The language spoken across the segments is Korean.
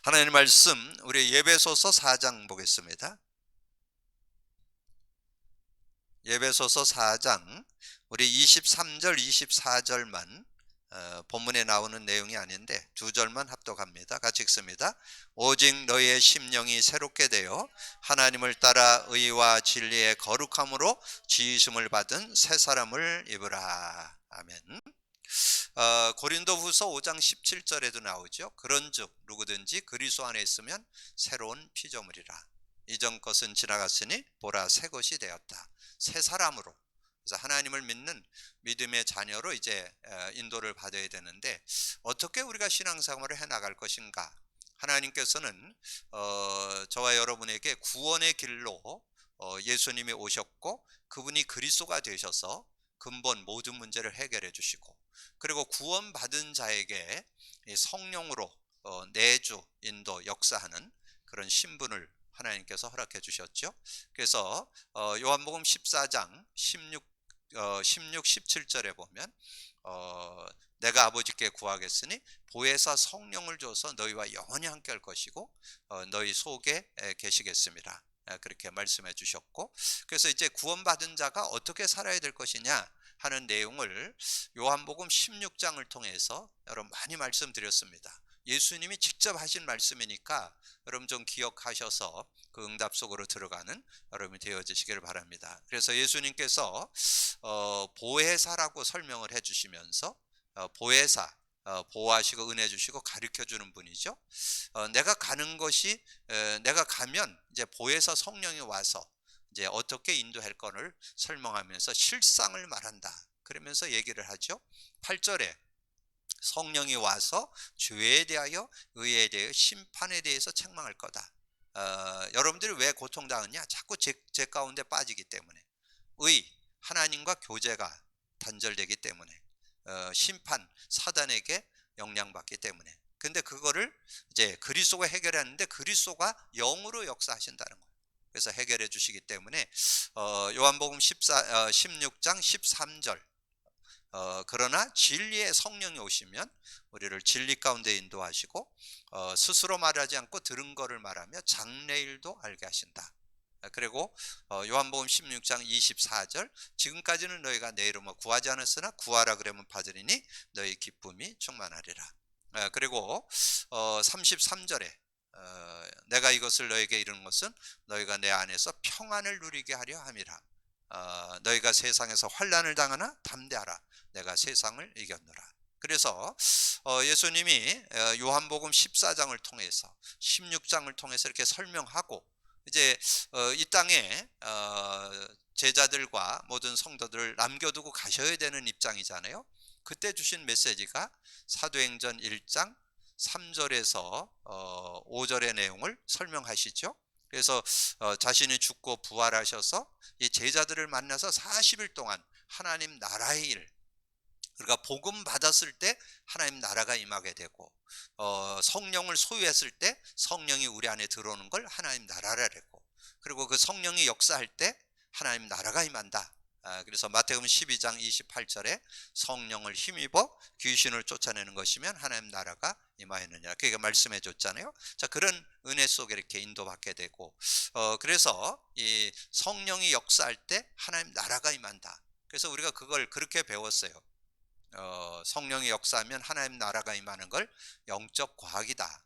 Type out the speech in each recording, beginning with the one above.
하나님의 말씀 우리 예배소서 4장 보겠습니다. 예배소서 4장 우리 23절 24절만 본문에 나오는 내용이 아닌데 두 절만 합독합니다. 같이 읽습니다. 오직 너희의 심령이 새롭게 되어 하나님을 따라 의와 진리의 거룩함으로 지으심을 받은 새 사람을 입으라. 아멘. 고린도후서 5장 17절에도 나오죠. 그런즉 누구든지 그리스도 안에 있으면 새로운 피조물이라. 이전 것은 지나갔으니 보라 새 것이 되었다. 새 사람으로. 그래서 하나님을 믿는 믿음의 자녀로 이제 인도를 받아야 되는데 어떻게 우리가 신앙생활을 해나갈 것인가. 하나님께서는 저와 여러분에게 구원의 길로 예수님이 오셨고 그분이 그리스도가 되셔서 근본 모든 문제를 해결해 주시고, 그리고 구원받은 자에게 성령으로 내주, 인도, 역사하는 그런 신분을 하나님께서 허락해 주셨죠. 그래서 요한복음 14장 16, 17절에 보면 내가 아버지께 구하겠으니 보혜사 성령을 줘서 너희와 영원히 함께 할 것이고 너희 속에 계시겠습니다. 그렇게 말씀해 주셨고, 그래서 이제 구원받은 자가 어떻게 살아야 될 것이냐 하는 내용을 요한복음 16장을 통해서 여러분 많이 말씀드렸습니다. 예수님이 직접 하신 말씀이니까 여러분 좀 기억하셔서 그 응답 속으로 들어가는 여러분이 되어지시기를 바랍니다. 그래서 예수님께서 보혜사라고 설명을 해주시면서 보혜사, 보호하시고 은혜 주시고 가르쳐 주는 분이죠. 내가 가는 것이 내가 가면 이제 보혜사 성령이 와서 이제 어떻게 인도할 것을 설명하면서 실상을 말한다. 그러면서 얘기를 하죠. 8절에 성령이 와서 죄에 대하여 의에 대하여 심판에 대해서 책망할 거다. 여러분들이 왜 고통당하냐? 자꾸 제 가운데 빠지기 때문에. 의, 하나님과 교제가 단절되기 때문에. 심판, 사단에게 영향받기 때문에. 근데 그거를 이제 그리스도가 해결하는데 그리스도가 영으로 역사하신다는 거예요. 그래서 해결해 주시기 때문에 요한복음 16장 13절 그러나 진리의 성령이 오시면 우리를 진리 가운데 인도하시고 스스로 말하지 않고 들은 거를 말하며 장래일도 알게 하신다. 그리고 요한복음 16장 24절 지금까지는 너희가 내 이름으로 구하지 않았으나 구하라 그러면 받으리니 너희 기쁨이 충만하리라. 그리고 33절에 내가 이것을 너에게 이루는 것은 너희가 내 안에서 평안을 누리게 하려 함이라. 너희가 세상에서 환난을 당하나 담대하라. 내가 세상을 이겼노라. 그래서 예수님이 요한복음 14장을 통해서 16장을 통해서 이렇게 설명하고 이제 이 땅에 제자들과 모든 성도들을 남겨두고 가셔야 되는 입장이잖아요. 그때 주신 메시지가 사도행전 1장 3절에서 5절의 내용을 설명하시죠. 그래서 자신이 죽고 부활하셔서 이 제자들을 만나서 40일 동안 하나님 나라의 일, 그러니까 복음 받았을 때 하나님 나라가 임하게 되고 성령을 소유했을 때 성령이 우리 안에 들어오는 걸 하나님 나라라 그랬고, 그리고 그 성령이 역사할 때 하나님 나라가 임한다. 그래서 마태복음 12장 28절에 성령을 힘입어 귀신을 쫓아내는 것이면 하나님 나라가 임하였느냐, 그게 말씀해 줬잖아요. 자, 그런 은혜 속에 이렇게 인도받게 되고 그래서 이 성령이 역사할 때 하나님 나라가 임한다. 그래서 우리가 그걸 그렇게 배웠어요. 성령이 역사하면 하나님 나라가 임하는 걸 영적 과학이다.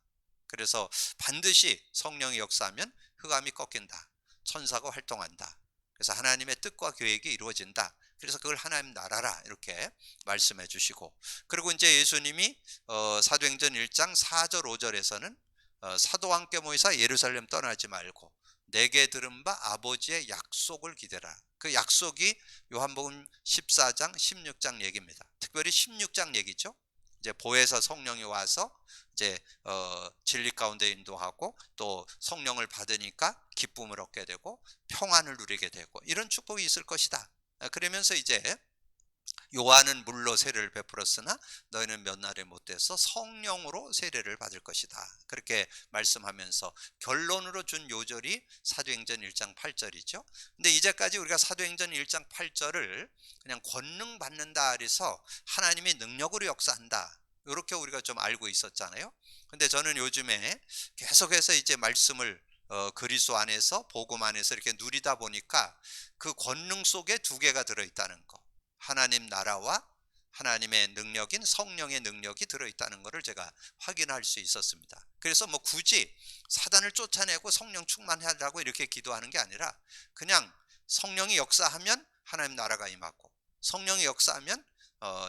그래서 반드시 성령이 역사하면 흑암이 꺾인다. 천사가 활동한다. 그래서 하나님의 뜻과 계획이 이루어진다. 그래서 그걸 하나님 나라라 이렇게 말씀해 주시고, 그리고 이제 예수님이 사도행전 1장 4절 5절에서는 사도와 함께 모이사 예루살렘 떠나지 말고 내게 들은 바 아버지의 약속을 기대라. 그 약속이 요한복음 14장 16장 얘기입니다. 특별히 16장 얘기죠. 이제 보혜사 성령이 와서 이제 진리 가운데 인도하고 또 성령을 받으니까 기쁨을 얻게 되고 평안을 누리게 되고 이런 축복이 있을 것이다. 그러면서 이제 요한은 물로 세례를 베풀었으나 너희는 몇 날에 못돼서 성령으로 세례를 받을 것이다. 그렇게 말씀하면서 결론으로 준 요절이 사도행전 1장 8절이죠. 근데 이제까지 우리가 사도행전 1장 8절을 그냥 권능 받는다 그래서 하나님이 능력으로 역사한다, 이렇게 우리가 좀 알고 있었잖아요. 근데 저는 요즘에 계속해서 이제 말씀을 그리스도 안에서 복음 안에서 이렇게 누리다 보니까 그 권능 속에 두 개가 들어있다는 거, 하나님 나라와 하나님의 능력인 성령의 능력이 들어있다는 것을 제가 확인할 수 있었습니다. 그래서 뭐 굳이 사단을 쫓아내고 성령 충만하라고 이렇게 기도하는 게 아니라 그냥 성령이 역사하면 하나님 나라가 임하고, 성령이 역사하면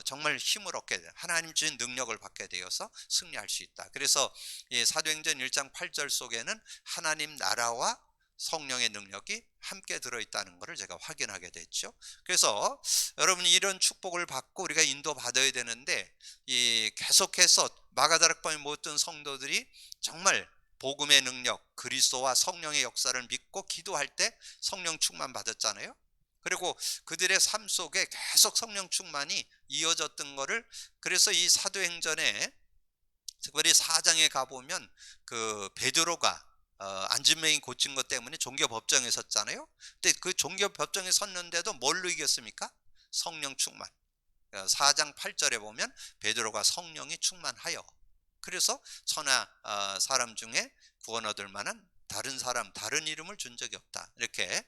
정말 힘을 얻게 돼, 하나님 주신 능력을 받게 되어서 승리할 수 있다. 그래서 이 사도행전 1장 8절 속에는 하나님 나라와 성령의 능력이 함께 들어있다는 것을 제가 확인하게 됐죠. 그래서 여러분이 이런 축복을 받고 우리가 인도받아야 되는데, 이 계속해서 마가다락방에 모였던 성도들이 정말 복음의 능력, 그리스도와 성령의 역사를 믿고 기도할 때 성령 충만 받았잖아요. 그리고 그들의 삶 속에 계속 성령 충만이 이어졌던 것을, 그래서 이 사도행전에 특별히 4장에 가보면 그 베드로가 안진뱅이 고친 것 때문에 종교법정에 섰잖아요. 근데 그 종교법정에 섰는데도 뭘로 이겼습니까? 성령 충만. 4장 8절에 보면 베드로가 성령이 충만하여, 그래서 천하 사람 중에 구원 얻을 만한 다른 사람, 다른 이름을 준 적이 없다, 이렇게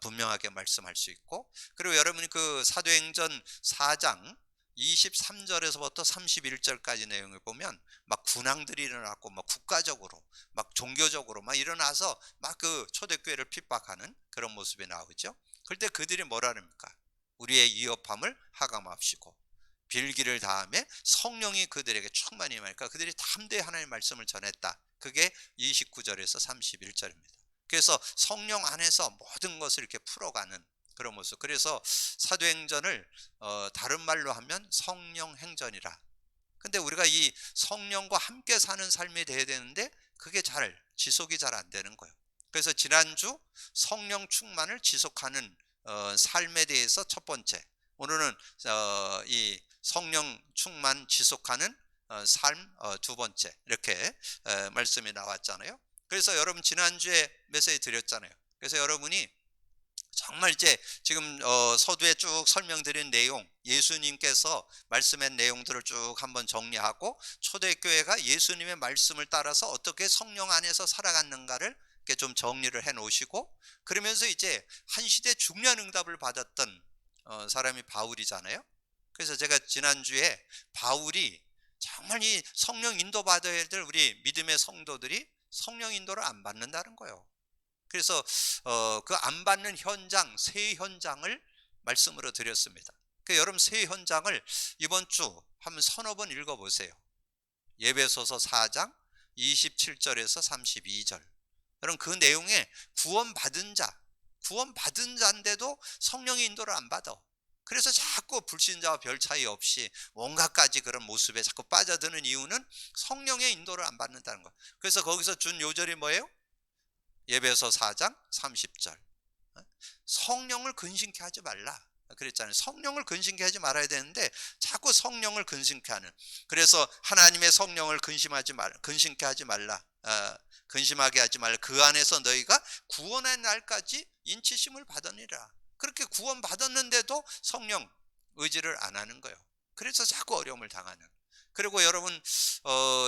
분명하게 말씀할 수 있고, 그리고 여러분이 그 사도행전 4장 23절에서부터 31절까지 내용을 보면 막 군왕들이 일어났고 막 국가적으로 막 종교적으로 막 일어나서 막 그 초대교회를 핍박하는 그런 모습이 나오죠. 그때 그들이 뭐라 합니까? 우리의 위협함을 하감합시고 빌기를 다음에 성령이 그들에게 충만히 임하니까 그들이 담대히 하나님의 말씀을 전했다. 그게 29절에서 31절입니다. 그래서 성령 안에서 모든 것을 이렇게 풀어가는 그런 모습. 그래서 사도행전을 다른 말로 하면 성령 행전이라. 근데 우리가 이 성령과 함께 사는 삶이 돼야 되는데 그게 지속이 잘 안 되는 거예요. 그래서 지난주 성령 충만을 지속하는 삶에 대해서 첫 번째, 오늘은 이 성령 충만 지속하는 삶 두 번째, 이렇게 말씀이 나왔잖아요. 그래서 여러분 지난주에 메시지 드렸잖아요. 그래서 여러분이 정말 이제 지금 서두에 쭉 설명드린 내용, 예수님께서 말씀한 내용들을 쭉 한번 정리하고 초대교회가 예수님의 말씀을 따라서 어떻게 성령 안에서 살아갔는가를 이렇게 좀 정리를 해 놓으시고, 그러면서 이제 한 시대 중요한 응답을 받았던 사람이 바울이잖아요. 그래서 제가 지난주에 바울이 정말 이 성령 인도 받아야 될 우리 믿음의 성도들이 성령 인도를 안 받는다는 거예요. 그래서 그 안 받는 현장, 세 현장을 말씀으로 드렸습니다. 그 여러분 세 현장을 이번 주 한번 서너 번 읽어보세요. 예배소서 4장 27절에서 32절. 여러분 그 내용에 구원받은 자인데도 성령의 인도를 안 받아. 그래서 자꾸 불신자와 별 차이 없이 온갖 가지 그런 모습에 자꾸 빠져드는 이유는 성령의 인도를 안 받는다는 거. 그래서 거기서 준 요절이 뭐예요? 예배서 4장 30절. 성령을 근심케 하지 말라 그랬잖아요. 성령을 근심케 하지 말아야 되는데 자꾸 성령을 근심케 하는. 그래서 하나님의 성령을 근심케 하지 말라, 근심하게 하지 말라. 그 안에서 너희가 구원의 날까지 인치심을 받으니라. 그렇게 구원 받았는데도 성령 의지를 안 하는 거예요. 그래서 자꾸 어려움을 당하는. 그리고 여러분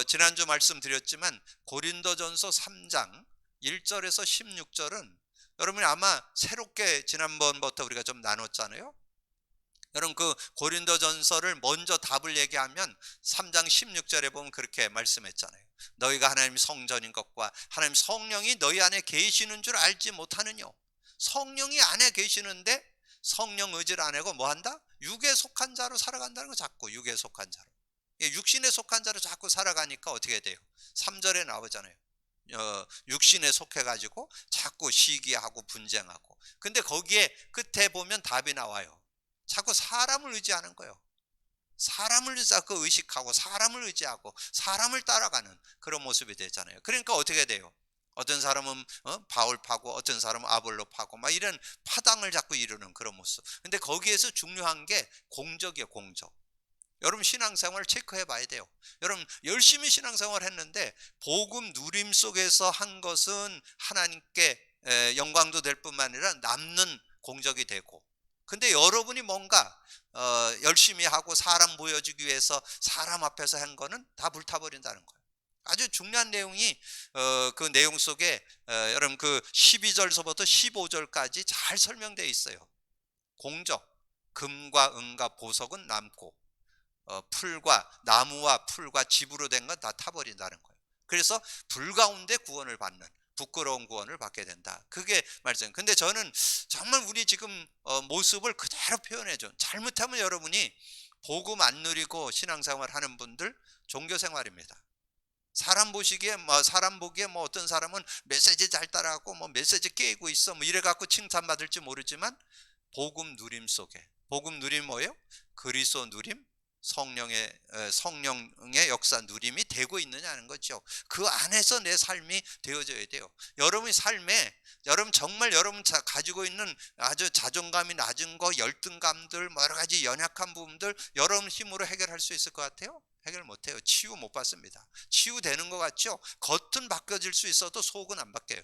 지난주 말씀드렸지만 고린도전서 3장 1절에서 16절은 여러분이 아마 새롭게 지난번부터 우리가 좀 나눴잖아요. 여러분 그 고린도전서를 먼저 답을 얘기하면 3장 16절에 보면 그렇게 말씀했잖아요. 너희가 하나님 성전인 것과 하나님 성령이 너희 안에 계시는 줄 알지 못하느뇨. 성령이 안에 계시는데 성령 의지를 안 하고 뭐한다? 육에 속한 자로 살아간다는 거. 자꾸 육에 속한 자로, 육신에 속한 자로 자꾸 살아가니까 어떻게 돼요? 3절에 나오잖아요. 육신에 속해가지고 자꾸 시기하고 분쟁하고. 근데 거기에 끝에 보면 답이 나와요. 자꾸 사람을 의지하는 거예요. 사람을 자꾸 의식하고 사람을 의지하고 사람을 따라가는 그런 모습이 되잖아요. 그러니까 어떻게 돼요? 어떤 사람은 바울파고 어떤 사람은 아볼로파고 막 이런 파당을 자꾸 이루는 그런 모습. 근데 거기에서 중요한 게 공적이에요. 공적. 여러분 신앙생활 체크해 봐야 돼요. 여러분 열심히 신앙생활 했는데 복음 누림 속에서 한 것은 하나님께 영광도 될 뿐만 아니라 남는 공적이 되고, 근데 여러분이 뭔가 열심히 하고 사람 보여주기 위해서 사람 앞에서 한 거는 다 불타버린다는 거예요. 아주 중요한 내용이 그 내용 속에 여러분 그 12절서부터 15절까지 잘 설명되어 있어요. 공적, 금과 은과 보석은 남고 풀과 나무와 풀과 집으로 된 건 다 타버린다는 거예요. 그래서 불 가운데 구원을 받는, 부끄러운 구원을 받게 된다. 그게 말씀. 근데 저는 정말 우리 지금 모습을 그대로 표현해 줘. 잘못하면 여러분이 복음 안 누리고 신앙생활 하는 분들 종교생활입니다. 사람 보시기에 사람 보기에 어떤 사람은 메시지 잘 따라하고 메시지 깨고 있어 이래 갖고 칭찬받을지 모르지만 복음 누림 속에, 복음 누림 뭐예요? 그리스도 누림, 성령의 역사 누림이 되고 있느냐는 거죠. 그 안에서 내 삶이 되어져야 돼요. 여러분의 삶에 정말 여러분 가지고 있는 아주 자존감이 낮은 거, 열등감들, 여러 가지 연약한 부분들 여러분 힘으로 해결할 수 있을 것 같아요? 해결 못해요. 치유 못 받습니다. 치유되는 것 같죠? 겉은 바뀌어질 수 있어도 속은 안 바뀌어요.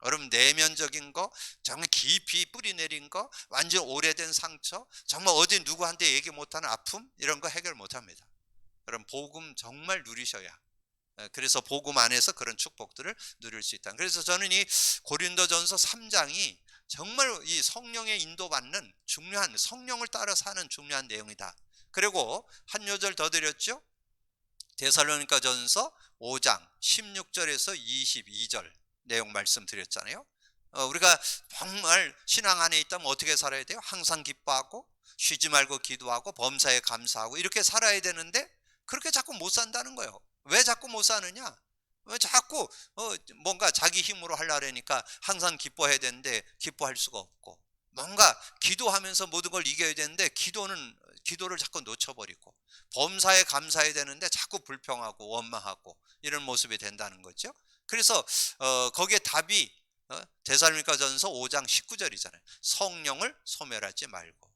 여러분 내면적인 거, 정말 깊이 뿌리 내린 거, 완전 오래된 상처, 정말 어디 누구한테 얘기 못하는 아픔 이런 거 해결 못합니다. 여러분 복음 정말 누리셔야, 그래서 복음 안에서 그런 축복들을 누릴 수 있다. 그래서 저는 이 고린도전서 3장이 정말 이 성령의 인도받는 중요한, 성령을 따라 사는 중요한 내용이다. 그리고 한 요절 더 드렸죠. 데살로니가전서 5장 16절에서 22절 내용 말씀드렸잖아요. 우리가 정말 신앙 안에 있다면 어떻게 살아야 돼요? 항상 기뻐하고 쉬지 말고 기도하고 범사에 감사하고 이렇게 살아야 되는데 그렇게 자꾸 못 산다는 거예요. 왜 자꾸 못 사느냐? 왜 자꾸 뭔가 자기 힘으로 하려니까 항상 기뻐해야 되는데 기뻐할 수가 없고, 뭔가 기도하면서 모든 걸 이겨야 되는데 기도를 자꾸 놓쳐버리고, 범사에 감사해야 되는데 자꾸 불평하고 원망하고 이런 모습이 된다는 거죠. 그래서 거기에 답이 데살로니가전서 5장 19절이잖아요. 성령을 소멸하지 말고.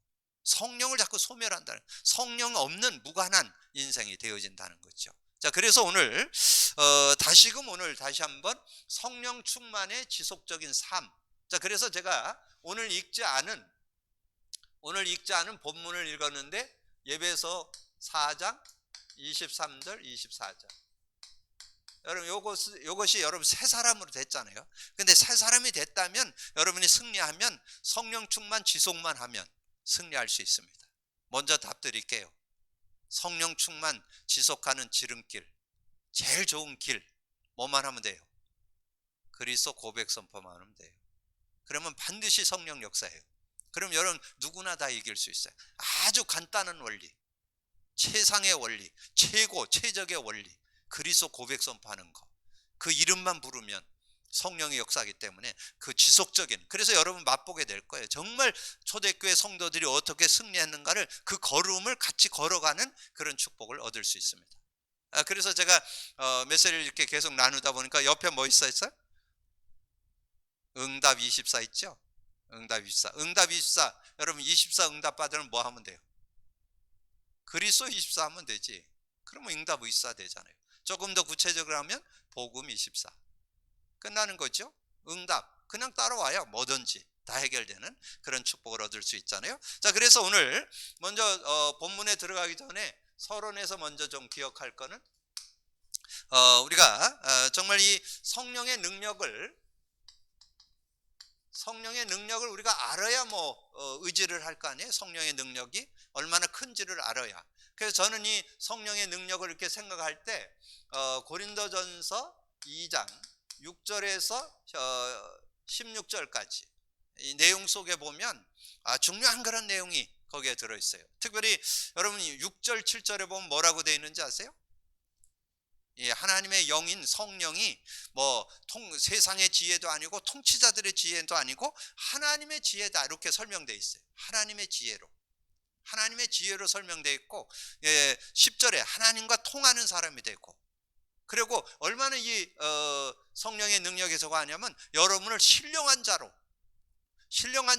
성령을 자꾸 소멸한다는, 성령 없는 무관한 인생이 되어진다는 거죠. 자, 그래서 오늘 다시 한번 성령 충만의 지속적인 삶. 자, 그래서 제가 오늘 읽지 않은 본문을 읽었는데 예배서 4장 23절 24절. 여러분 요것이 여러분 새 사람으로 됐잖아요. 근데 새 사람이 됐다면 여러분이 승리하면, 성령 충만 지속만 하면 승리할 수 있습니다. 먼저 답 드릴게요. 성령 충만 지속하는 지름길, 제일 좋은 길 뭐만 하면 돼요? 그리스도 고백 선포만 하면 돼요. 그러면 반드시 성령 역사예요. 그럼 여러분 누구나 다 이길 수 있어요. 아주 간단한 원리, 최상의 원리, 최적의 원리, 그리스도 고백 선포하는 거, 그 이름만 부르면 성령의 역사이기 때문에 그 지속적인, 그래서 여러분 맛보게 될 거예요. 정말 초대교회 성도들이 어떻게 승리했는가를, 그 걸음을 같이 걸어가는 그런 축복을 얻을 수 있습니다. 그래서 제가 메시지를 이렇게 계속 나누다 보니까 옆에 뭐 있어요? 응답 24 있죠? 응답 24. 여러분 24 응답 받으면 뭐 하면 돼요? 그리스도 24 하면 되지. 그러면 응답 24 되잖아요. 조금 더 구체적으로 하면 복음 24. 끝나는 거죠. 응답 그냥 따라와요. 뭐든지 다 해결되는 그런 축복을 얻을 수 있잖아요. 자, 그래서 오늘 먼저 본문에 들어가기 전에 서론에서 먼저 좀 기억할 거는, 우리가 정말 이 성령의 능력을 우리가 알아야 의지를 할 거 아니에요. 성령의 능력이 얼마나 큰지를 알아야. 그래서 저는 이 성령의 능력을 이렇게 생각할 때 고린도전서 2장 6절에서 16절까지 이 내용 속에 보면 중요한 그런 내용이 거기에 들어있어요. 특별히 여러분이 6절 7절에 보면 뭐라고 되어 있는지 아세요? 하나님의 영인 성령이 세상의 지혜도 아니고 통치자들의 지혜도 아니고 하나님의 지혜다, 이렇게 설명되어 있어요. 하나님의 지혜로 설명되어 있고, 10절에 하나님과 통하는 사람이 되고, 그리고 얼마나 이 성령의 능력에서가 하냐면 여러분을 신령한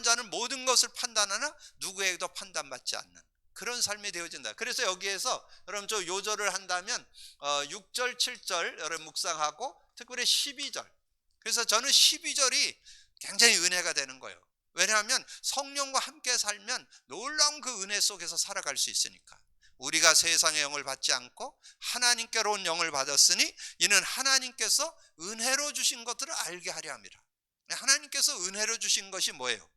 자는 모든 것을 판단하나 누구에게도 판단받지 않는 그런 삶이 되어진다. 그래서 여기에서 여러분 저 요절을 한다면 6절 7절 여러분 묵상하고 특별히 12절. 그래서 저는 12절이 굉장히 은혜가 되는 거예요. 왜냐하면 성령과 함께 살면 놀라운 그 은혜 속에서 살아갈 수 있으니까. 우리가 세상의 영을 받지 않고 하나님께로 온 영을 받았으니 이는 하나님께서 은혜로 주신 것들을 알게 하려 함이라. 하나님께서 은혜로 주신 것이 뭐예요?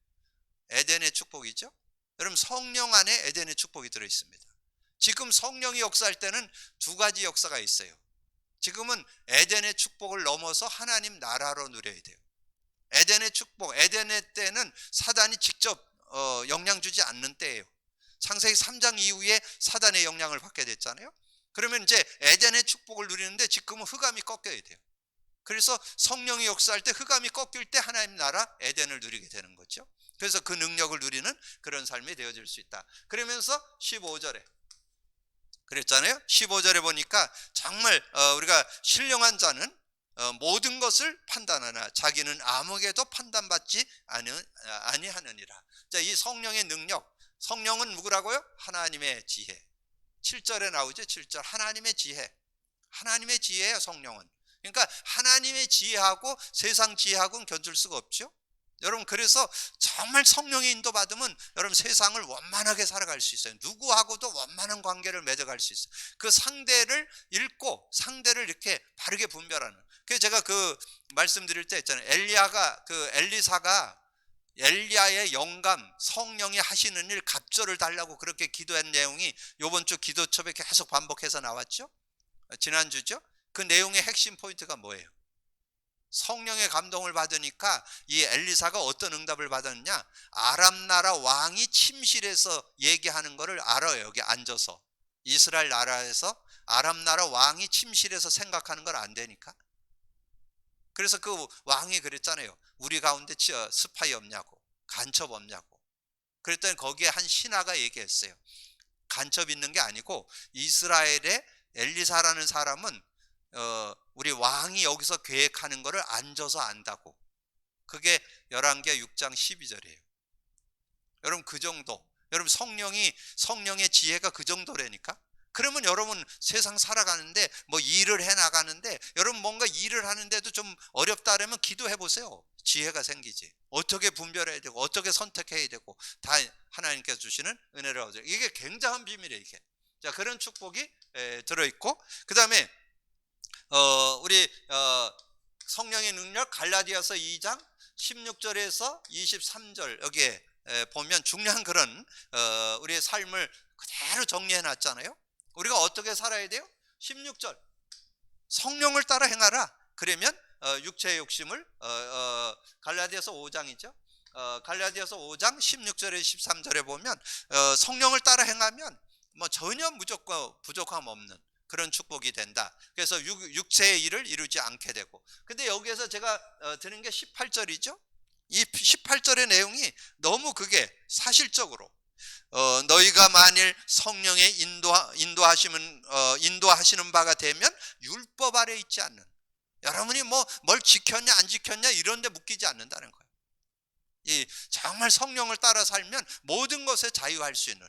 에덴의 축복이죠. 여러분, 성령 안에 에덴의 축복이 들어있습니다. 지금 성령이 역사할 때는 두 가지 역사가 있어요. 지금은 에덴의 축복을 넘어서 하나님 나라로 누려야 돼요. 에덴의 축복, 에덴의 때는 사단이 직접 영향 주지 않는 때예요. 창세기 3장 이후에 사단의 영향을 받게 됐잖아요. 그러면 이제 에덴의 축복을 누리는데 지금은 흑암이 꺾여야 돼요. 그래서 성령이 역사할 때 흑암이 꺾일 때 하나님 나라 에덴을 누리게 되는 거죠. 그래서 그 능력을 누리는 그런 삶이 되어질 수 있다. 그러면서 15절에 그랬잖아요. 15절에 보니까 정말 우리가 신령한 자는 모든 것을 판단하나 자기는 아무에게도 판단받지 아니하느니라. 자, 이 성령의 능력, 성령은 누구라고요? 하나님의 지혜. 7절에 나오죠. 7절 하나님의 지혜. 하나님의 지혜예요, 성령은. 그러니까 하나님의 지혜하고 세상 지혜하고는 견줄 수가 없죠. 여러분, 그래서 정말 성령의 인도받으면 여러분 세상을 원만하게 살아갈 수 있어요. 누구하고도 원만한 관계를 맺어갈 수 있어요. 그 상대를 읽고 상대를 이렇게 바르게 분별하는. 그래서 제가 그 말씀드릴 때 있잖아요. 엘리사가 엘리야의 영감, 성령이 하시는 일 갑절을 달라고 그렇게 기도한 내용이 이번 주 기도첩에 계속 반복해서 나왔죠. 지난주죠. 그 내용의 핵심 포인트가 뭐예요? 성령의 감동을 받으니까 이 엘리사가 어떤 응답을 받았느냐, 아람 나라 왕이 침실에서 얘기하는 것을 알아요. 여기 앉아서 이스라엘 나라에서 아람 나라 왕이 침실에서 생각하는 걸 안 되니까. 그래서 그 왕이 그랬잖아요. 우리 가운데 스파이 없냐고, 간첩 없냐고. 그랬더니 거기에 한 신하가 얘기했어요. 간첩 있는 게 아니고 이스라엘의 엘리사라는 사람은 우리 왕이 여기서 계획하는 거를 앉아서 안다고. 그게 열왕기하 6장 12절이에요. 여러분, 그 정도. 여러분, 성령의 지혜가 그 정도라니까. 그러면 여러분 세상 살아가는데 뭐 일을 해 나가는데 여러분 뭔가 일을 하는데도 좀 어렵다 그러면 기도해 보세요. 지혜가 생기지. 어떻게 분별해야 되고 어떻게 선택해야 되고 다 하나님께서 주시는 은혜를 얻어요. 이게 굉장한 비밀이에요. 이게. 자, 그런 축복이 들어있고, 그 다음에 우리 성령의 능력 갈라디아서 2장 16절에서 23절 여기에 보면 중요한 그런 우리의 삶을 그대로 정리해 놨잖아요. 우리가 어떻게 살아야 돼요? 16절 성령을 따라 행하라. 그러면 육체의 욕심을 갈라디아서 5장이죠. 갈라디아서 5장 16절에 13절에 보면 성령을 따라 행하면 뭐 전혀 부족함 없는 그런 축복이 된다. 그래서 육체의 일을 이루지 않게 되고. 근데 여기에서 제가 드는 게 18절이죠. 이 18절의 내용이 너무 그게 사실적으로 너희가 만일 성령의 인도하시는 바가 되면 율법 아래 있지 않는, 여러분이 뭘 지켰냐 안 지켰냐 이런 데 묶이지 않는다는 거예요. 정말 성령을 따라 살면 모든 것에 자유할 수 있는,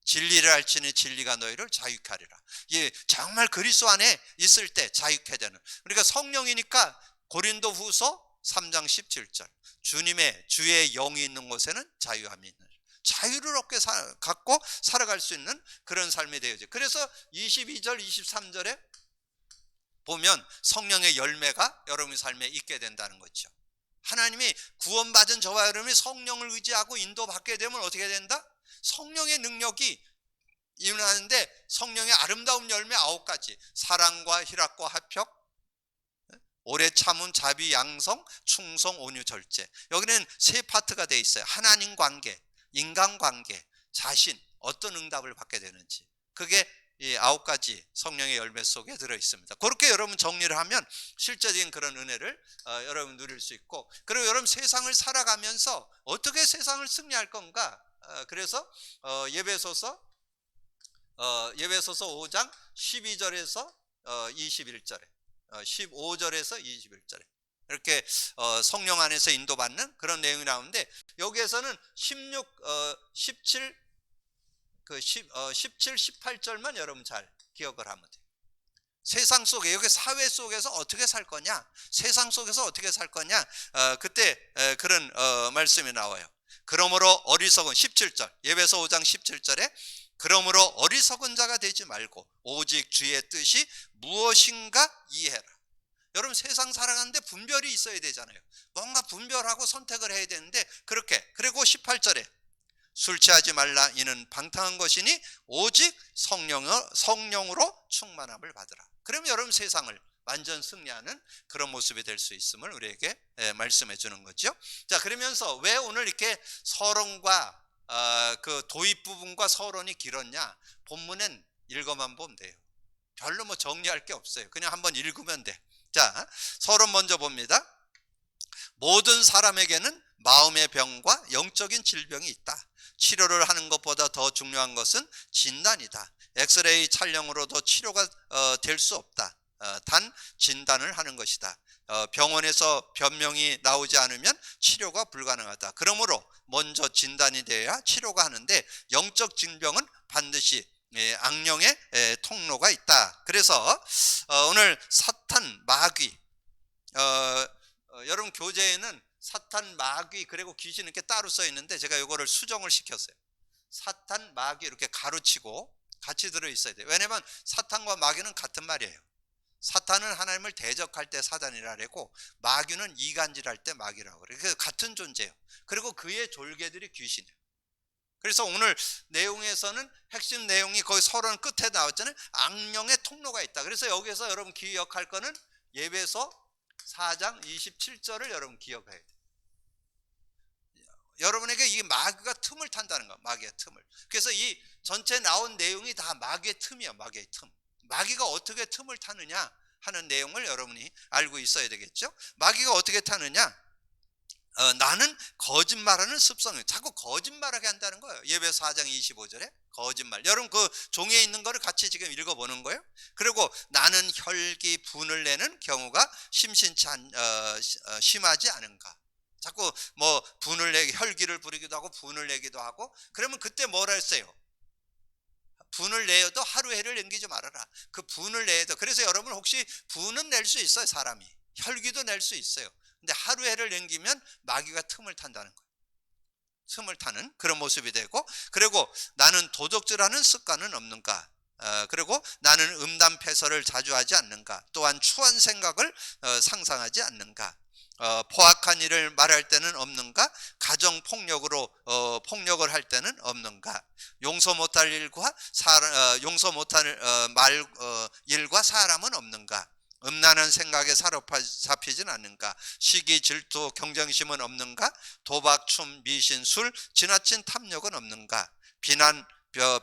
진리를 알지니 진리가 너희를 자유케 하리라. 정말 그리스도 안에 있을 때 자유케 되는. 그러니까 성령이니까 고린도후서 3장 17절 주의 영이 있는 곳에는 자유함이 있는, 자유를 갖고 살아갈 수 있는 그런 삶이 되어져. 그래서 22절 23절에 보면 성령의 열매가 여러분의 삶에 있게 된다는 거죠. 하나님이 구원받은 저와 여러분이 성령을 의지하고 인도받게 되면 어떻게 된다? 성령의 능력이 일어나는데 성령의 아름다운 열매 9가지, 사랑과 희락과 화평, 오래 참음, 자비, 양성, 충성, 온유, 절제. 여기는 3파트가 되어 있어요. 하나님 관계, 인간관계, 자신, 어떤 응답을 받게 되는지. 그게 이 9가지 성령의 열매 속에 들어있습니다. 그렇게 여러분 정리를 하면 실제적인 그런 은혜를 여러분 누릴 수 있고, 그리고 여러분 세상을 살아가면서 어떻게 세상을 승리할 건가. 그래서 예배소서 5장 12절에서 21절에 15절에서 21절에 이렇게 성령 안에서 인도받는 그런 내용이 나오는데, 여기에서는 17, 18절만 여러분 잘 기억을 하면 돼요. 세상 속에, 여기 사회 속에서 어떻게 살 거냐, 세상 속에서 어떻게 살 거냐, 그때 그런 말씀이 나와요. 그러므로 어리석은, 17절, 예배서 5장 17절에 그러므로 어리석은 자가 되지 말고 오직 주의 뜻이 무엇인가 이해해라. 여러분, 세상 살아가는데 분별이 있어야 되잖아요. 뭔가 분별하고 선택을 해야 되는데, 그렇게. 그리고 18절에 술 취하지 말라, 이는 방탕한 것이니 오직 성령으로 충만함을 받으라. 그러면 여러분, 세상을 완전 승리하는 그런 모습이 될 수 있음을 우리에게 말씀해 주는 거죠. 자, 그러면서 왜 오늘 이렇게 서론과 그 도입 부분과 서론이 길었냐? 본문엔 읽어만 보면 돼요. 별로 뭐 정리할 게 없어요. 그냥 한번 읽으면 돼. 자, 서론 먼저 봅니다. 모든 사람에게는 마음의 병과 영적인 질병이 있다. 치료를 하는 것보다 더 중요한 것은 진단이다. 엑스레이 촬영으로도 치료가 될 수 없다. 단 진단을 하는 것이다. 병원에서 변명이 나오지 않으면 치료가 불가능하다. 그러므로 먼저 진단이 돼야 치료가 하는데, 영적 질병은 반드시 악령의 통로가 있다. 그래서 오늘 사탄, 마귀, 여러분 교재에는 사탄, 마귀, 그리고 귀신 이렇게 따로 써 있는데, 제가 이거를 수정을 시켰어요. 사탄, 마귀 이렇게 가로치고 같이 들어 있어야 돼요. 왜냐면 사탄과 마귀는 같은 말이에요. 사탄은 하나님을 대적할 때 사단이라 그러고, 마귀는 이간질할 때 마귀라고 그래요. 그래서 같은 존재예요. 그리고 그의 졸개들이 귀신이에요. 그래서 오늘 내용에서는 핵심 내용이 거의 서론 끝에 나왔잖아요. 악령의 통로가 있다. 그래서 여기서 여러분 기억할 거는 예배서 4장 27절을 여러분 기억해야 돼요. 여러분에게 이 마귀가 틈을 탄다는 거, 마귀의 틈을. 그래서 이 전체 나온 내용이 다 마귀의 틈이에요. 마귀의 틈. 마귀가 어떻게 틈을 타느냐 하는 내용을 여러분이 알고 있어야 되겠죠. 마귀가 어떻게 타느냐, 나는 거짓말하는 습성이에요. 자꾸 거짓말하게 한다는 거예요. 예배서 4장 25절에 거짓말. 여러분 그 종이에 있는 거를 같이 지금 읽어보는 거예요. 그리고 나는 혈기, 분을 내는 경우가 심하지 않은가. 자꾸 뭐 분을 내기, 혈기를 부리기도 하고 분을 내기도 하고. 그러면 그때 뭐라 했어요? 분을 내어도 하루 해를 넘기지 말아라. 그 분을 내어도. 그래서 여러분 혹시 분은 낼 수 있어요. 사람이 혈기도 낼 수 있어요. 근데 하루 해를 넘기면 마귀가 틈을 탄다는 거예요. 틈을 타는 그런 모습이 되고, 그리고 나는 도적질하는 습관은 없는가, 그리고 나는 음담패설을 자주 하지 않는가, 또한 추한 생각을 상상하지 않는가, 포악한 일을 말할 때는 없는가, 가정폭력으로 폭력을 할 때는 없는가, 용서 못할 일과 일과 사람은 없는가, 음란한 생각에 사로잡히진 않는가, 시기, 질투, 경쟁심은 없는가, 도박, 춤, 미신, 술, 지나친 탐욕은 없는가,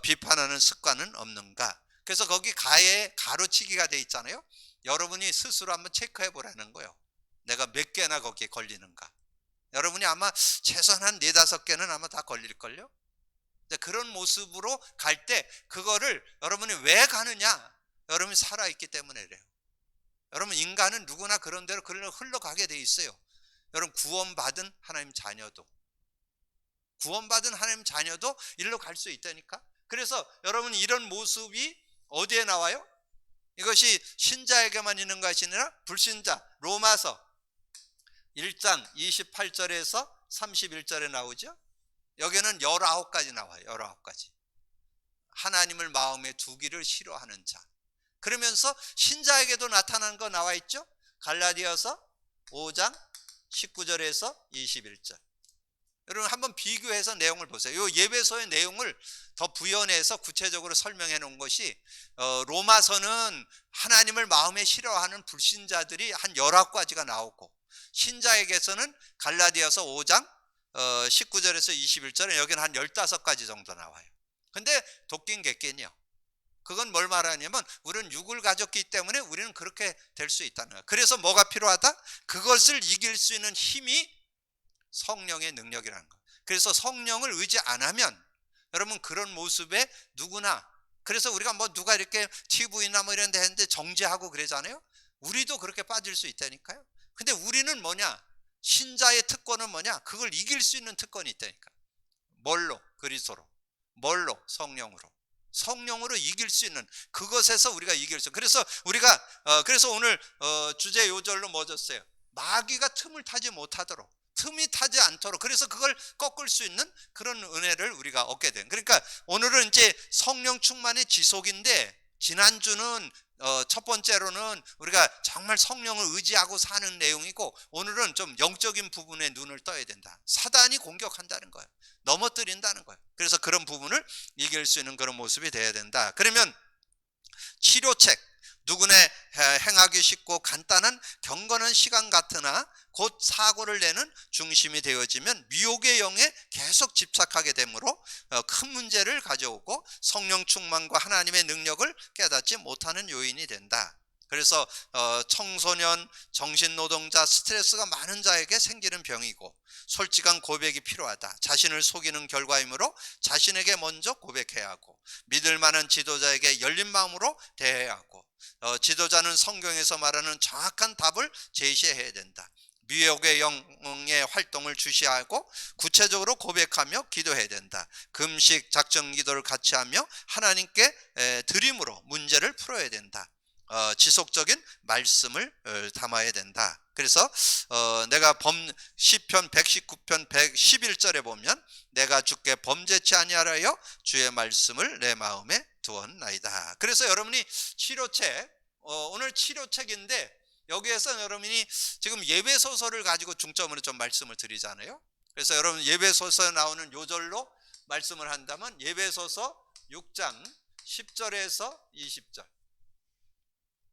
비판하는 습관은 없는가. 그래서 거기 가에 가로치기가 돼 있잖아요. 여러분이 스스로 한번 체크해 보라는 거예요. 내가 몇 개나 거기에 걸리는가. 여러분이 아마 최소한 한 4-5개는 아마 다 걸릴걸요. 그런 모습으로 갈 때 그거를 여러분이 왜 가느냐, 여러분이 살아있기 때문에 그래요. 여러분 인간은 누구나 그런 대로 흘러가게 돼 있어요. 여러분 구원받은 하나님 자녀도 일로 갈 수 있다니까. 그래서 여러분 이런 모습이 어디에 나와요? 이것이 신자에게만 있는 것이 아니라 불신자, 로마서 1장 28절에서 31절에 나오죠. 여기는 19가지 나와요. 19가지. 하나님을 마음에 두기를 싫어하는 자. 그러면서 신자에게도 나타난 거 나와 있죠. 갈라디아서 5장 19절에서 21절. 여러분 한번 비교해서 내용을 보세요. 이 예배서의 내용을 더 부연해서 구체적으로 설명해 놓은 것이, 로마서는 하나님을 마음에 싫어하는 불신자들이 한 19가지가 나오고, 신자에게서는 갈라디아서 5장 19절에서 21절에 여기는 한 15가지 정도 나와요. 근데 도끼는 객견이요. 그건 뭘 말하냐면 우리는 육을 가졌기 때문에 우리는 그렇게 될 수 있다는 거예요. 그래서 뭐가 필요하다? 그것을 이길 수 있는 힘이 성령의 능력이라는 거예요. 그래서 성령을 의지 안 하면 여러분 그런 모습에 누구나, 그래서 우리가 뭐 누가 이렇게 TV나 뭐 이런 데 했는데 정죄하고 그러잖아요. 우리도 그렇게 빠질 수 있다니까요. 근데 우리는 뭐냐? 신자의 특권은 뭐냐? 그걸 이길 수 있는 특권이 있다니까. 뭘로? 그리스도로. 뭘로? 성령으로. 성령으로 이길 수 있는 그것에서 우리가 이길 수. 그래서 우리가 그래서 오늘 주제 요절로 뭐 줬어요? 마귀가 틈을 타지 못하도록, 틈이 타지 않도록, 그래서 그걸 꺾을 수 있는 그런 은혜를 우리가 얻게 된. 그러니까 오늘은 이제 성령 충만의 지속인데, 지난주는 첫 번째로는 우리가 정말 성령을 의지하고 사는 내용이고, 오늘은 좀 영적인 부분에 눈을 떠야 된다. 사단이 공격한다는 거예요. 넘어뜨린다는 거예요. 그래서 그런 부분을 이길 수 있는 그런 모습이 돼야 된다. 그러면 치료책, 누구네 행하기 쉽고 간단한 경건한 시간 같으나 곧 사고를 내는 중심이 되어지면 미혹의 영에 계속 집착하게 되므로 큰 문제를 가져오고 성령 충만과 하나님의 능력을 깨닫지 못하는 요인이 된다. 그래서 청소년, 정신노동자, 스트레스가 많은 자에게 생기는 병이고, 솔직한 고백이 필요하다. 자신을 속이는 결과이므로 자신에게 먼저 고백해야 하고, 믿을 만한 지도자에게 열린 마음으로 대해야 하고, 지도자는 성경에서 말하는 정확한 답을 제시해야 된다. 미혹의 영의 활동을 주시하고 구체적으로 고백하며 기도해야 된다. 금식, 작정 기도를 같이 하며 하나님께 드림으로 문제를 풀어야 된다. 지속적인 말씀을 담아야 된다. 그래서 내가 시편 119편 111절에 보면 내가 주께 범죄치 아니하여 주의 말씀을 내 마음에 두었나이다. 그래서 여러분이 치료책, 오늘 치료책인데 여기에서 여러분이 지금 예배소서를 가지고 중점으로 좀 말씀을 드리잖아요. 그래서 여러분 예배소서에 나오는 요절로 말씀을 한다면 예배소서 6장 10절에서 20절,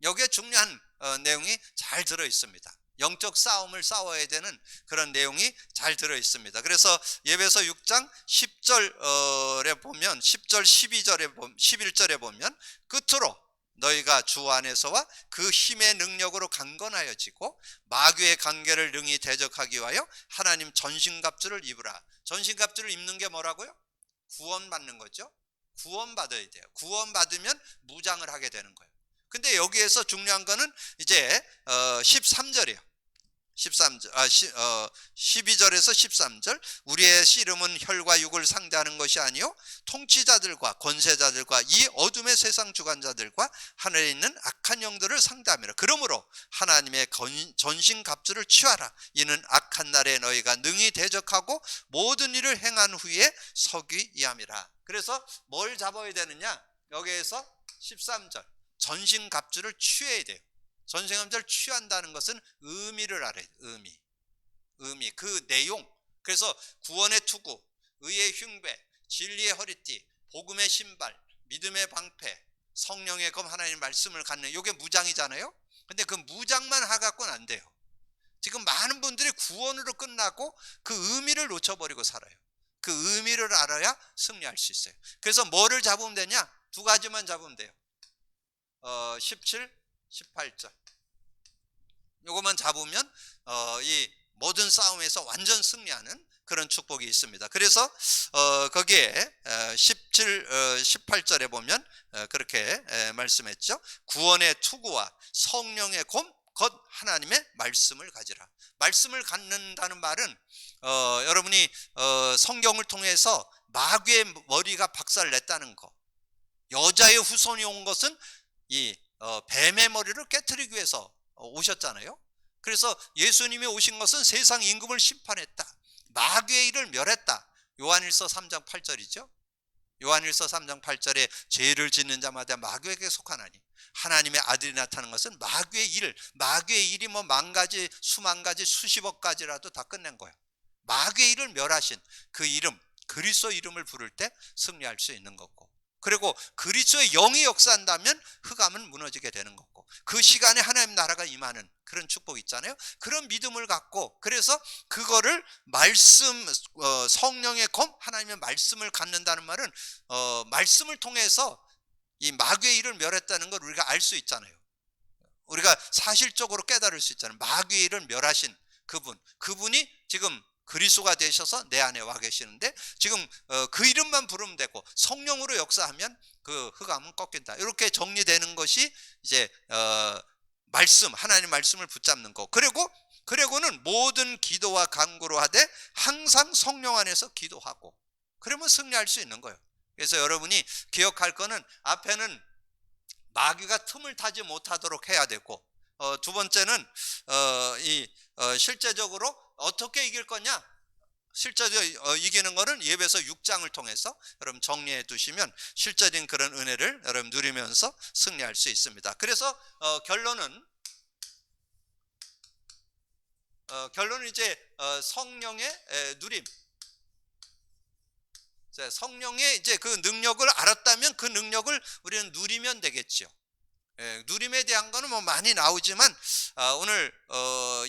여기에 중요한 내용이 잘 들어 있습니다. 영적 싸움을 싸워야 되는 그런 내용이 잘 들어 있습니다. 그래서 예배서 6장 10절에 보면 10절 12절에 11절에 보면 끝으로 너희가 주 안에서와 그 힘의 능력으로 강건하여지고 마귀의 관계를 능히 대적하기 위하여 하나님 전신갑주를 입으라. 전신갑주를 입는 게 뭐라고요? 구원받는 거죠. 구원받아야 돼요. 구원받으면 무장을 하게 되는 거예요. 근데 여기에서 중요한 거는 이제 13절이에요. 12절에서 13절, 우리의 씨름은 혈과 육을 상대하는 것이 아니요 통치자들과 권세자들과 이 어둠의 세상 주관자들과 하늘에 있는 악한 영들을 상대함이라. 그러므로 하나님의 전신갑주를 취하라. 이는 악한 날에 너희가 능히 대적하고 모든 일을 행한 후에 서기 위함이라. 그래서 뭘 잡아야 되느냐? 여기에서 13절 전신갑주를 취해야 돼요. 전신갑주를 취한다는 것은 의미를 알아야 돼요. 의미, 그 내용. 그래서 구원의 투구, 의의 흉배, 진리의 허리띠, 복음의 신발, 믿음의 방패, 성령의 검, 하나님의 말씀을 갖는, 이게 무장이잖아요. 근데 그 무장만 하갖고는 안 돼요. 지금 많은 분들이 구원으로 끝나고 그 의미를 놓쳐버리고 살아요. 그 의미를 알아야 승리할 수 있어요. 그래서 뭐를 잡으면 되냐? 두 가지만 잡으면 돼요. 17, 18절. 요것만 잡으면 이 모든 싸움에서 완전 승리하는 그런 축복이 있습니다. 그래서 거기에 17, 18절에 보면 그렇게 말씀했죠. 구원의 투구와 성령의 검, 곧 하나님의 말씀을 가지라. 말씀을 갖는다는 말은 여러분이 성경을 통해서 마귀의 머리가 박살 냈다는 거, 여자의 후손이 온 것은 이 뱀의 머리를 깨트리기 위해서 오셨잖아요. 그래서 예수님이 오신 것은 세상 임금을 심판했다, 마귀의 일을 멸했다. 요한일서 3장 8절이죠. 요한일서 3장 8절에 죄를 짓는 자마다 마귀에게 속하나니 하나님의 아들이 나타난 것은 마귀의 일이 뭐 만 가지, 수만 가지, 수십억 가지라도 다 끝낸 거예요. 마귀의 일을 멸하신 그 이름, 그리스도 이름을 부를 때 승리할 수 있는 거고, 그리고 그리스도의 영이 역사한다면 흑암은 무너지게 되는 거고, 그 시간에 하나님 나라가 임하는 그런 축복이 있잖아요. 그런 믿음을 갖고, 그래서 그거를 말씀, 성령의 검, 하나님의 말씀을 갖는다는 말은 말씀을 통해서 이 마귀의 일을 멸했다는 걸 우리가 알 수 있잖아요. 우리가 사실적으로 깨달을 수 있잖아요. 마귀의 일을 멸하신 그분이 지금 그리스도가 되셔서 내 안에 와 계시는데, 지금 그 이름만 부르면 되고 성령으로 역사하면 그 흑암은 꺾인다. 이렇게 정리되는 것이 이제 말씀, 하나님 말씀을 붙잡는 거. 그리고는 모든 기도와 간구로 하되 항상 성령 안에서 기도하고, 그러면 승리할 수 있는 거예요. 그래서 여러분이 기억할 거는 앞에는 마귀가 틈을 타지 못하도록 해야 되고, 두 번째는 실제적으로 어떻게 이길 거냐? 실제적으로 이기는 거는 예배서 6장을 통해서 여러분 정리해 두시면 실제적인 그런 은혜를 여러분 누리면서 승리할 수 있습니다. 그래서 결론은 이제 성령의 누림. 성령의 이제 그 능력을 알았다면 그 능력을 우리는 누리면 되겠죠. 누림에 대한 거는 뭐 많이 나오지만 오늘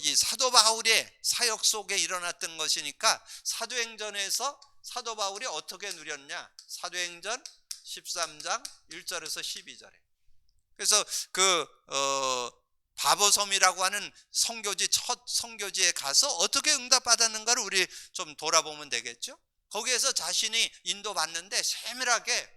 이 사도 바울의 사역 속에 일어났던 것이니까 사도행전에서 사도 바울이 어떻게 누렸냐? 사도행전 13장 1절에서 12절에. 그래서 바보섬이라고 하는 선교지, 첫 선교지에 가서 어떻게 응답받았는가를 우리 좀 돌아보면 되겠죠. 거기에서 자신이 인도받는데 세밀하게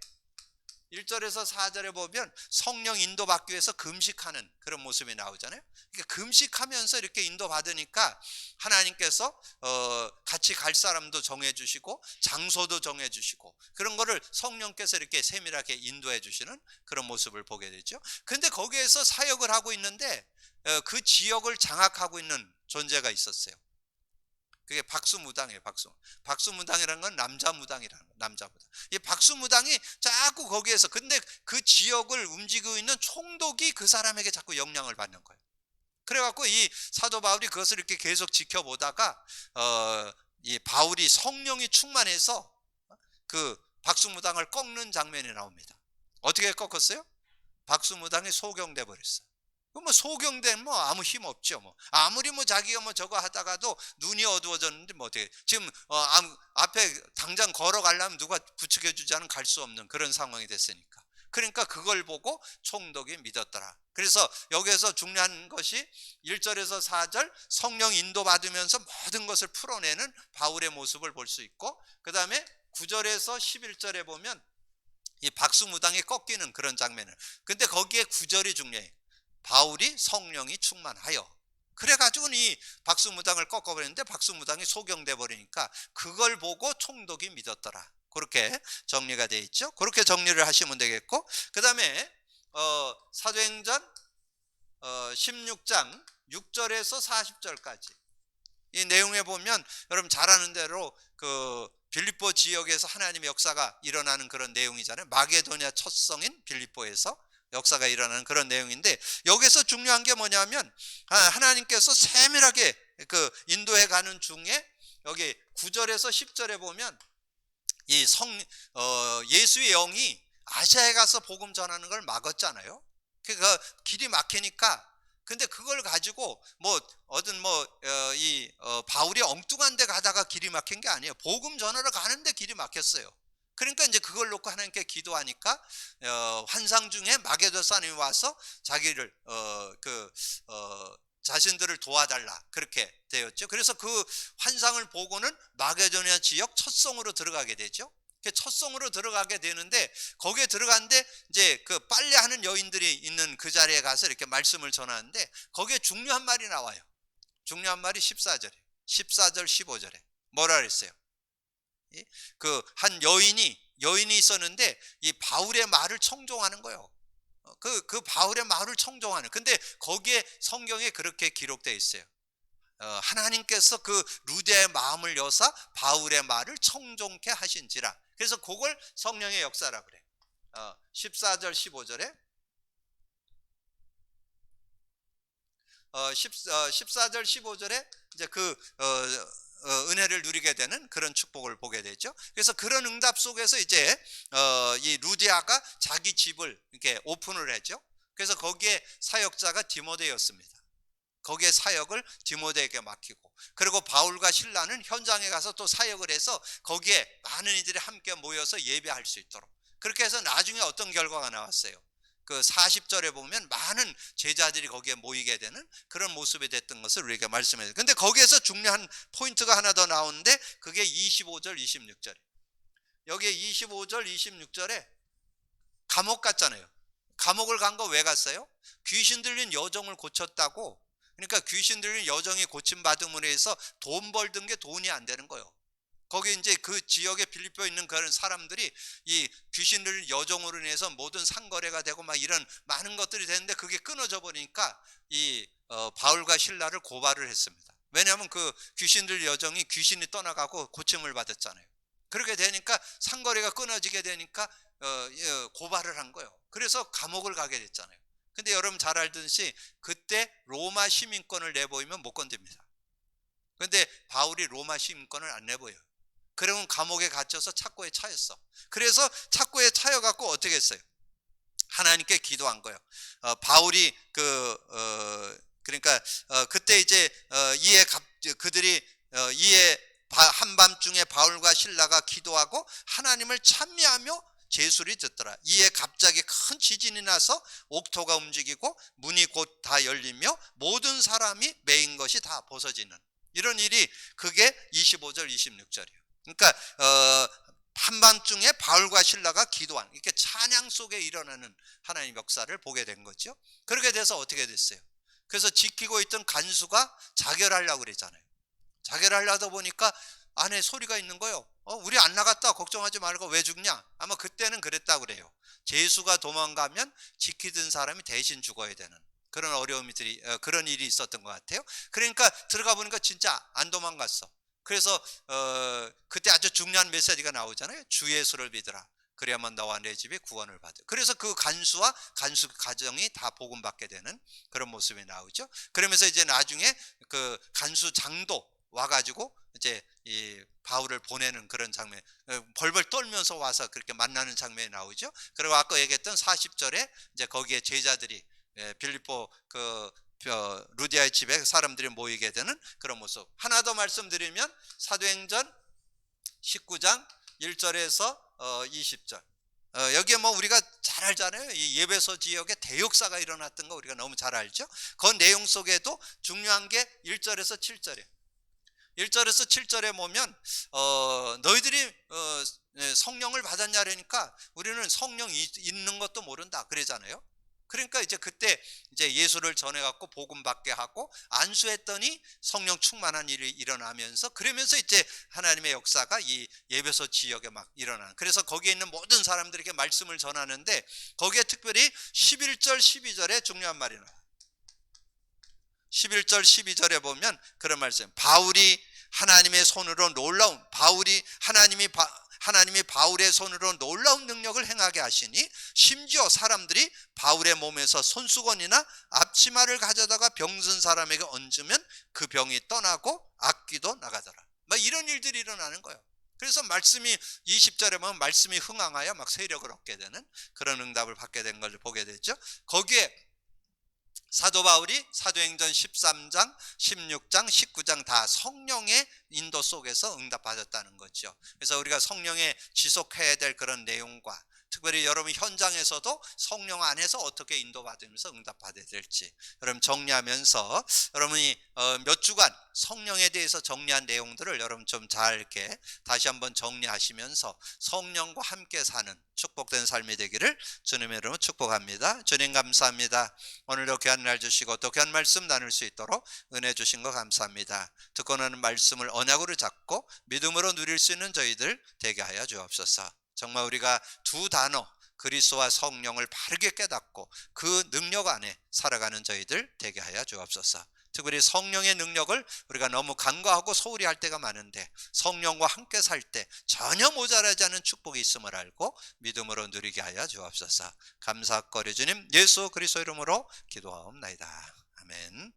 1절에서 4절에 보면 성령 인도받기 위해서 금식하는 그런 모습이 나오잖아요. 그러니까 금식하면서 이렇게 인도받으니까 하나님께서 같이 갈 사람도 정해주시고 장소도 정해주시고 그런 거를 성령께서 이렇게 세밀하게 인도해 주시는 그런 모습을 보게 되죠. 근데 거기에서 사역을 하고 있는데 그 지역을 장악하고 있는 존재가 있었어요. 그게 박수무당이에요. 박수무당이라는 건 남자무당이라는 거예요. 남자무당. 이 박수무당이 자꾸 거기에서, 근데 그 지역을 움직이고 있는 총독이 그 사람에게 자꾸 영향을 받는 거예요. 그래갖고 이 사도 바울이 그것을 이렇게 계속 지켜보다가 이 바울이 성령이 충만해서 그 박수무당을 꺾는 장면이 나옵니다. 어떻게 꺾었어요? 박수무당이 소경돼 버렸어요. 뭐 소경되면 뭐 아무 힘 없죠. 뭐 아무리 뭐 자기가 뭐 저거 하다가도 눈이 어두워졌는데 뭐 어떻게 지금 앞에 당장 걸어가려면 누가 부축해주지 않으면 갈 수 없는 그런 상황이 됐으니까. 그러니까 그걸 보고 총독이 믿었더라. 그래서 여기에서 중요한 것이 1절에서 4절 성령 인도받으면서 모든 것을 풀어내는 바울의 모습을 볼 수 있고, 그 다음에 9절에서 11절에 보면 이 박수무당이 꺾이는 그런 장면을. 근데 거기에 9절이 중요해요. 바울이 성령이 충만하여. 그래가지고 이 박수무당을 꺾어버렸는데 박수무당이 소경돼 버리니까 그걸 보고 총독이 믿었더라. 그렇게 정리가 되어 있죠. 그렇게 정리를 하시면 되겠고, 그 다음에 사도행전 16장 6절에서 40절까지 이 내용에 보면 여러분 잘 아는 대로 그 빌립보 지역에서 하나님의 역사가 일어나는 그런 내용이잖아요. 마게도냐 첫 성인 빌립보에서 역사가 일어나는 그런 내용인데, 여기서 중요한 게 뭐냐면 하나님께서 세밀하게 그 인도해 가는 중에 여기 9절에서 10절에 보면 이 예수의 영이 아시아에 가서 복음 전하는 걸 막았잖아요. 그러니까 길이 막히니까. 근데 그걸 가지고 바울이 엉뚱한 데 가다가 길이 막힌 게 아니에요. 복음 전하러 가는데 길이 막혔어요. 그러니까 이제 그걸 놓고 하나님께 기도하니까 환상 중에 마게도사님이 와서 자기를 자신들을 도와달라 그렇게 되었죠. 그래서 그 환상을 보고는 마게도냐 지역 첫 성으로 들어가게 되죠. 첫 성으로 들어가게 되는데, 거기에 들어갔는데 이제 그 빨래하는 여인들이 있는 그 자리에 가서 이렇게 말씀을 전하는데 거기에 중요한 말이 나와요. 중요한 말이 14절 15절에 뭐라 그랬어요? 그 한 여인이 있었는데 이 바울의 말을 청종하는 거예요. 그 바울의 말을 청종하는. 근데 거기에 성경에 그렇게 기록되어 있어요. 하나님께서 그 루디아의 마음을 여사 바울의 말을 청종케 하신지라. 그래서 그걸 성령의 역사라 그래. 14절 15절에 14절 15절에 이제 은혜를 누리게 되는 그런 축복을 보게 되죠. 그래서 그런 응답 속에서 이제 이 루디아가 자기 집을 이렇게 오픈을 했죠. 그래서 거기에 사역자가 디모데였습니다. 거기에 사역을 디모데에게 맡기고, 그리고 바울과 실라는 현장에 가서 또 사역을 해서 거기에 많은 이들이 함께 모여서 예배할 수 있도록. 그렇게 해서 나중에 어떤 결과가 나왔어요? 그 40절에 보면 많은 제자들이 거기에 모이게 되는 그런 모습이 됐던 것을 우리가 말씀해요. 근데 거기에서 중요한 포인트가 하나 더 나오는데 그게 25절 26절에. 여기에 25절 26절에 감옥 갔잖아요. 감옥을 간 거 왜 갔어요? 귀신 들린 여종을 고쳤다고. 그러니까 귀신 들린 여종이 고침받음으로 해서 돈 벌던 게 돈이 안 되는 거예요. 거기 이제 그 지역에 빌립보에 있는 그런 사람들이 이 귀신들 여종으로 인해서 모든 상거래가 되고 막 이런 많은 것들이 되는데 그게 끊어져 버리니까 이 바울과 실라를 고발을 했습니다. 왜냐하면 그 귀신들 여종이 귀신이 떠나가고 고침을 받았잖아요. 그렇게 되니까 상거래가 끊어지게 되니까 고발을 한 거예요. 그래서 감옥을 가게 됐잖아요. 근데 여러분 잘 알듯이 그때 로마 시민권을 내보이면 못 건집니다. 근데 바울이 로마 시민권을 안 내보여요. 그러면 감옥에 갇혀서 착고에 차였어. 그래서 착고에 차여갖고 어떻게 했어요? 하나님께 기도한 거예요. 바울이 그러니까 그때 이제 그들이 이에 한밤중에 바울과 실라가 기도하고 하나님을 찬미하며 제수를 듣더라. 이에 갑자기 큰 지진이 나서 옥토가 움직이고 문이 곧 다 열리며 모든 사람이 매인 것이 다 벗어지는 이런 일이 그게 25절 26절이에요. 그러니까 한밤중에 바울과 실라가 기도한 이렇게 찬양 속에 일어나는 하나님의 역사를 보게 된 거죠. 그렇게 돼서 어떻게 됐어요? 그래서 지키고 있던 간수가 자결하려고 그랬잖아요. 자결하려다 보니까 안에 소리가 있는 거예요. 우리 안 나갔다 걱정하지 말고 왜 죽냐? 아마 그때는 그랬다고 그래요. 제수가 도망가면 지키던 사람이 대신 죽어야 되는 그런 어려움들이 그런 일이 있었던 것 같아요. 그러니까 들어가 보니까 진짜 안 도망갔어. 그래서 그때 아주 중요한 메시지가 나오잖아요. 주 예수를 믿으라. 그래야만 너와 내 집이 구원을 받아. 그래서 그 간수와 간수 가정이 다 복음받게 되는 그런 모습이 나오죠. 그러면서 이제 나중에 그 간수 장도 와가지고 이제 이 바울을 보내는 그런 장면, 벌벌 떨면서 와서 그렇게 만나는 장면이 나오죠. 그리고 아까 얘기했던 40절에 이제 거기에 제자들이 빌립보 루디아의 집에 사람들이 모이게 되는 그런 모습. 하나 더 말씀드리면 사도행전 19장 1절에서 20절. 여기에 뭐 우리가 잘 알잖아요. 이 예배소 지역에 대역사가 일어났던 거 우리가 너무 잘 알죠. 그 내용 속에도 중요한 게 1절에서 7절이에요. 1절에서 7절에 보면 너희들이 성령을 받았냐라니까 우리는 성령이 있는 것도 모른다 그러잖아요. 그러니까 이제 그때 이제 예수를 전해갖고 복음 받게 하고 안수했더니 성령 충만한 일이 일어나면서 그러면서 이제 하나님의 역사가 이 예배소 지역에 막 일어나는. 그래서 거기에 있는 모든 사람들에게 말씀을 전하는데 거기에 특별히 11절 12절에 중요한 말이 나와요. 11절 12절에 보면 그런 말씀. 바울이 하나님의 손으로 놀라운 하나님이 바울의 손으로 놀라운 능력을 행하게 하시니 심지어 사람들이 바울의 몸에서 손수건이나 앞치마를 가져다가 병든 사람에게 얹으면 그 병이 떠나고 악귀도 나가더라. 막 이런 일들이 일어나는 거예요. 그래서 말씀이 20절에 보면 말씀이 흥황하여 막 세력을 얻게 되는 그런 응답을 받게 된 걸 보게 되죠. 거기에 사도 바울이 사도행전 13장, 16장, 19장 다 성령의 인도 속에서 응답받았다는 거죠. 그래서 우리가 성령에 지속해야 될 그런 내용과 특별히 여러분 현장에서도 성령 안에서 어떻게 인도받으면서 응답받아야 될지 여러분 정리하면서 여러분이 몇 주간 성령에 대해서 정리한 내용들을 여러분 좀 잘 이렇게 다시 한번 정리하시면서 성령과 함께 사는 축복된 삶이 되기를 주님의 이름으로 축복합니다. 주님 감사합니다. 오늘도 귀한 날 주시고 또 귀한 말씀 나눌 수 있도록 은혜 주신 거 감사합니다. 듣고 나는 말씀을 언약으로 잡고 믿음으로 누릴 수 있는 저희들 되게 하여 주옵소서. 정말 우리가 두 단어 그리스도와 성령을 바르게 깨닫고 그 능력 안에 살아가는 저희들 되게 하여 주옵소서. 특별히 성령의 능력을 우리가 너무 간과하고 소홀히 할 때가 많은데 성령과 함께 살 때 전혀 모자라지 않은 축복이 있음을 알고 믿음으로 누리게 하여 주옵소서. 감사거리 주님 예수 그리스도 이름으로 기도하옵나이다. 아멘.